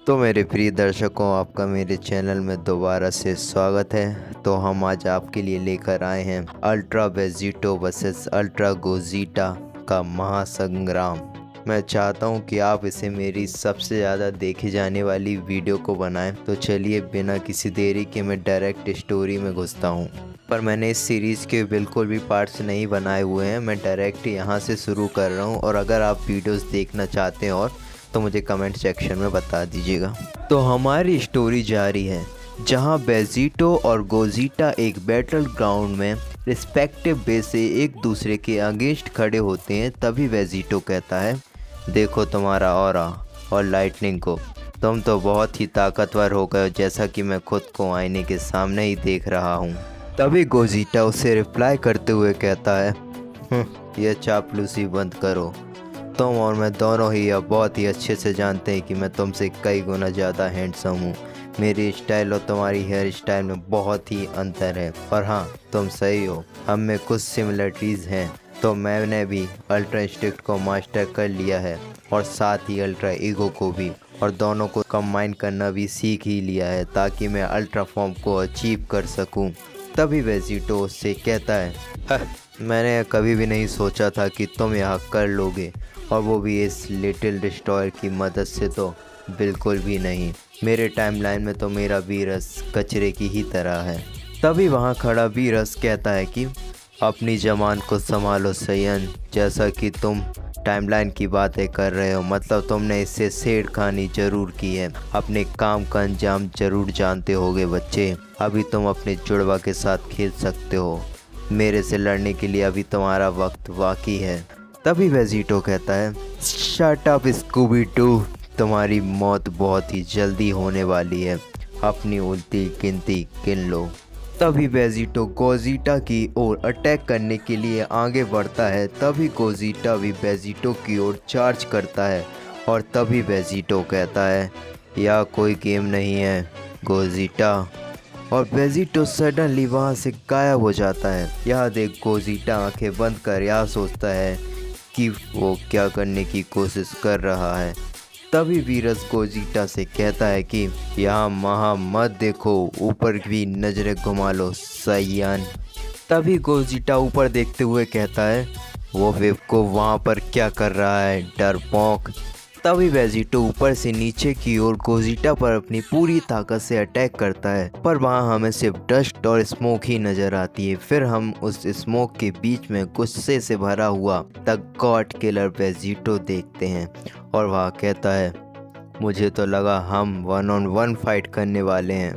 तो मेरे प्रिय दर्शकों, आपका मेरे चैनल में दोबारा से स्वागत है। तो हम आज आपके लिए लेकर आए हैं ultra Vegito versus ultra Gogeta का महासंग्राम। मैं चाहता हूं कि आप इसे मेरी सबसे ज़्यादा देखी जाने वाली वीडियो को बनाएं। तो चलिए बिना किसी देरी के मैं डायरेक्ट स्टोरी में घुसता हूं। पर मैंने इस सीरीज़ के बिल्कुल भी पार्ट्स नहीं बनाए हुए हैं, मैं डायरेक्ट यहाँ से शुरू कर रहा हूँ। और अगर आप वीडियोस देखना चाहते हैं और तो मुझे कमेंट सेक्शन में बता दीजिएगा। तो हमारी स्टोरी जारी है, जहां बेजिटो और गोजीटा एक बैटल ग्राउंड में रिस्पेक्टिव वे से एक दूसरे के अगेंस्ट खड़े होते हैं। तभी बेजिटो कहता है, देखो तुम्हारा ऑरा और लाइटनिंग को, तुम तो बहुत ही ताकतवर हो गए हो, जैसा कि मैं खुद को आईने के सामने ही देख रहा हूँ। तभी गोजीटा उसे रिप्लाई करते हुए कहता है, यह चापलूसी बंद करो। तुम और मैं दोनों ही अब बहुत ही अच्छे से जानते हैं कि मैं तुमसे कई गुना ज़्यादा हैंडसम हूँ। मेरी स्टाइल और तुम्हारी हेयर स्टाइल में बहुत ही अंतर है। और हाँ, तुम सही हो, हम में कुछ सिमिलरिटीज़ हैं। तो मैंने भी अल्ट्रा इंस्टिंक्ट को मास्टर कर लिया है और साथ ही अल्ट्रा ईगो को भी, और दोनों को कंबाइन करना भी सीख ही लिया है ताकि मैं अल्ट्रा फॉर्म को अचीव कर सकूँ। तभी वेजिटो उससे कहता है, मैंने कभी भी नहीं सोचा था कि तुम यहाँ कर लोगे, और वो भी इस लिटिल डिस्ट्रॉयर की मदद से। तो बिल्कुल भी नहीं, मेरे टाइमलाइन में तो मेरा वीरस कचरे की ही तरह है। तभी वहाँ खड़ा वीरस कहता है कि अपनी जबान को संभालो सयन, जैसा कि तुम टाइमलाइन की बातें कर रहे हो, मतलब तुमने इससे छेड़खानी जरूर की है। अपने काम का अंजाम जरूर जानते होगे बच्चे। अभी तुम अपने जुड़वा के साथ खेल सकते हो, मेरे से लड़ने के लिए अभी तुम्हारा वक्त बाकी है। तभी वेजिटो कहता है, शट अप स्कूबी डू, तुम्हारी मौत बहुत ही जल्दी होने वाली है, अपनी उल्टी गिनती गिन लो। तभी वेजिटो गोजीटा की ओर अटैक करने के लिए आगे बढ़ता है। तभी गोजीटा भी वेजिटो की ओर चार्ज करता है। और तभी वेजिटो कहता है, यह कोई गेम नहीं है गोजीटा। और वेजिटो सडनली वहाँ से गायब हो जाता है। यह देख गोजीटा आंखें बंद कर यह सोचता है कि वो क्या करने की कोशिश कर रहा है। तभी वीरस गोजीटा से कहता है कि यहाँ महा मत देखो, ऊपर भी नजरें घुमा लो सयान। तभी गोजीटा ऊपर देखते हुए कहता है, वो वेव को वहाँ पर क्या कर रहा है डरपोक। तभी वेजिटो ऊपर से नीचे की ओर गोजीटा पर अपनी पूरी ताकत से अटैक करता है, पर वहाँ हमें सिर्फ डस्ट और स्मोक ही नजर आती है। फिर हम उस स्मोक के बीच में गुस्से से भरा हुआ द गॉड किलर वेजिटो देखते हैं। और वह कहता है, मुझे तो लगा हम 1-on-1 फाइट करने वाले हैं,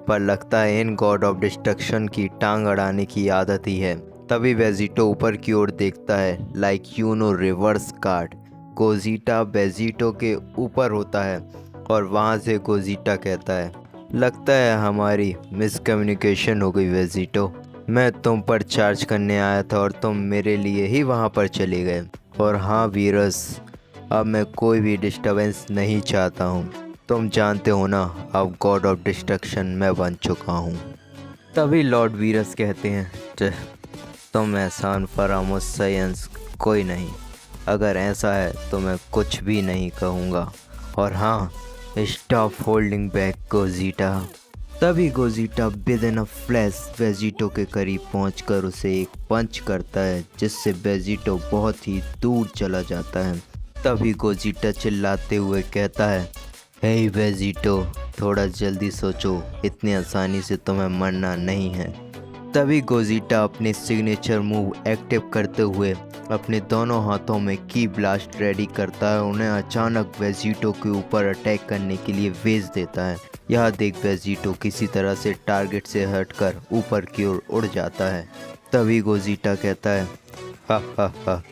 पर लगता है इन गॉड ऑफ डिस्ट्रक्शन की टांग अड़ाने की आदत ही है। तभी वेजिटो ऊपर की ओर देखता है, like you know reverse card. Gogeta Vegito के ऊपर होता है और वहाँ से गोजीटा कहता है, लगता है हमारी मिसकम्युनिकेशन हो गई वेजिटो। मैं तुम पर चार्ज करने आया था और तुम मेरे लिए ही वहाँ पर चले गए। और हाँ वीरस, अब मैं कोई भी डिस्टर्बेंस नहीं चाहता हूँ। तुम जानते हो ना, अब गॉड ऑफ डिस्ट्रक्शन मैं बन चुका हूँ। तभी लॉर्ड वीरस कहते हैं, तुम एहसान फरामोश साइंस कोई नहीं। अगर ऐसा है तो मैं कुछ भी नहीं कहूँगा। और हाँ, स्टॉप होल्डिंग बैक गोजीटा। तभी Gogeta with in a flash Vegito के करीब पहुंचकर उसे एक पंच करता है, जिससे वेजिटो बहुत ही दूर चला जाता है। तभी गोजीटा चिल्लाते हुए कहता है, हे वेजिटो, थोड़ा जल्दी सोचो, इतनी आसानी से तुम्हें मरना नहीं है। तभी गोजीटा अपने सिग्नेचर मूव एक्टिव करते हुए अपने दोनों हाथों में की ब्लास्ट रेडी करता है। उन्हें अचानक वेजिटो के ऊपर अटैक करने के लिए भेज देता है। यह देख वेजिटो किसी तरह से टारगेट से हटकर ऊपर की ओर उड़ जाता है। तभी गोजीटा कहता है, हा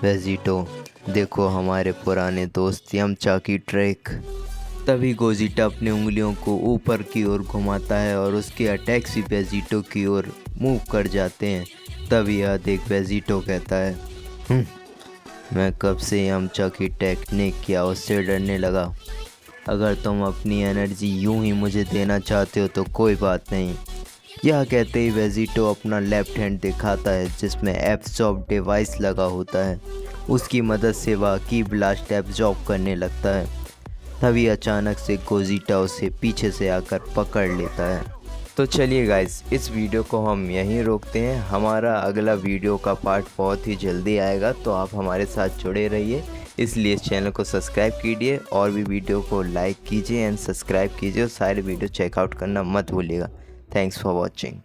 वेजिटो, देखो हमारे पुराने दोस्त यमचा की ट्रैक। तभी गोजीटा अपनी उंगलियों को ऊपर की ओर घुमाता है और उसके अटैक्स भी वेजिटो की ओर मूव कर जाते हैं। तभी यह देख वेजिटो कहता है, मैं कब से यमचा की टेक्निक या उससे डरने लगा। अगर तुम अपनी एनर्जी यूं ही मुझे देना चाहते हो तो कोई बात नहीं। यह कहते ही वेजिटो अपना लेफ्ट हैंड दिखाता है, जिसमें एब्जॉर्ब डिवाइस लगा होता है। उसकी मदद से वह की ब्लास्ट एब्जॉर्ब करने लगता है। तभी अचानक से गोज़ीटा उसे पीछे से आकर पकड़ लेता है। तो चलिए गाइस, इस वीडियो को हम यहीं रोकते हैं। हमारा अगला वीडियो का पार्ट बहुत ही जल्दी आएगा, तो आप हमारे साथ जुड़े रहिए। इसलिए इस चैनल को सब्सक्राइब कीजिए और भी वीडियो को लाइक कीजिए एंड सब्सक्राइब कीजिए और सारे वीडियो चेकआउट करना मत भूलिएगा। Thanks for watching.